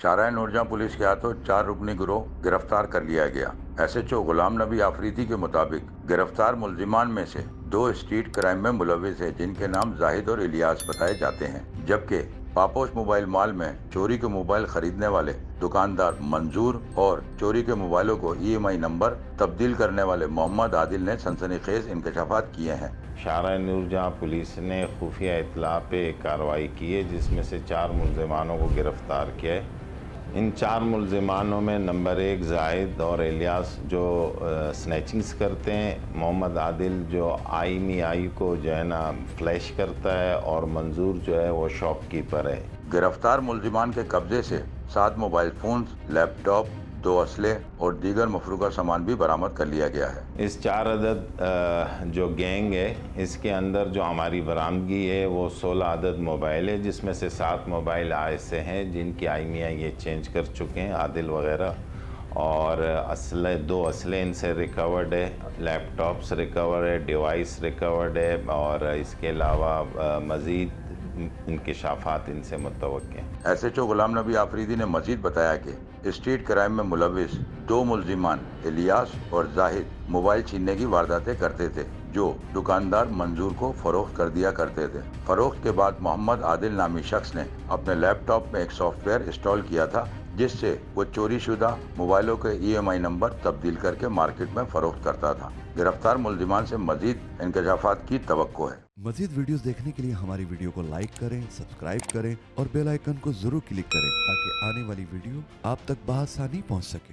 चारा नूरजहां पुलिस के हाथों 4 रुकनी गिरोह गिरफ्तार कर लिया गया। SHO गुलाम नबी आफरीदी के मुताबिक गिरफ्तार मुलजिमान में से 2 स्ट्रीट क्राइम में मुलविस है, जिनके नाम जाहिद और इलियास बताए जाते हैं, जबकि पापोश मोबाइल मॉल में चोरी के मोबाइल खरीदने वाले दुकानदार मंजूर और चोरी के मोबाइलों को EMI नंबर तब्दील करने वाले मोहम्मद आदिल ने सनसनीखेज इंकशाफात किए हैं। शारा नूरजहां पुलिस ने खुफिया इत्तला पे कार्रवाई की है, जिसमें से 4 मुलजिमानों को गिरफ्तार किया है। इन 4 मुलजिमानों में नंबर 1 जाहिद और इलियास जो स्नैचिंग्स करते हैं, मोहम्मद आदिल जो आई को जो है ना फ्लैश करता है, और मंजूर जो है वो शॉपकीपर है। गिरफ्तार मुलजिमान के कब्जे से 7 मोबाइल फोन, लैपटॉप, 2 असले और दीगर मफरूका सामान भी बरामद कर लिया गया है। इस 4 अदद जो गैंग है, इसके अंदर जो हमारी बरामदगी है वो 16 अदद मोबाइल है, जिसमें से 7 मोबाइल ऐसे हैं जिनकी आईमियाँ ये चेंज कर चुके हैं, आदिल वगैरह, और 2 असले इनसे रिकवर्ड है, लैपटॉप्स रिकवर है, डिवाइस रिकवर्ड है, और इसके अलावा मज़ीद इंकशाफात इनसे मुतवक्के हैं। SHO गुलाम नबी आफरीदी ने मजीद बताया कि स्ट्रीट क्राइम में मुलविस 2 मुलजिमान इलियास और जाहिद मोबाइल छीनने की वारदातें करते थे, जो दुकानदार मंजूर को फरोख्त कर दिया करते थे। फरोख्त के बाद मोहम्मद आदिल नामी शख्स ने अपने लैपटॉप में एक सॉफ्टवेयर इंस्टॉल किया था, जिससे वो चोरी शुदा मोबाइलों के EMI नंबर तब्दील करके मार्केट में फरोख्त करता था। गिरफ्तार मुलजिमान से मजीद इंकशाफात की तवक्को है। मजीद वीडियोस देखने के लिए हमारी वीडियो को लाइक करें, सब्सक्राइब करें और बेल आइकन को जरूर क्लिक करें, ताकि आने वाली वीडियो आप तक बआसानी पहुंच सके।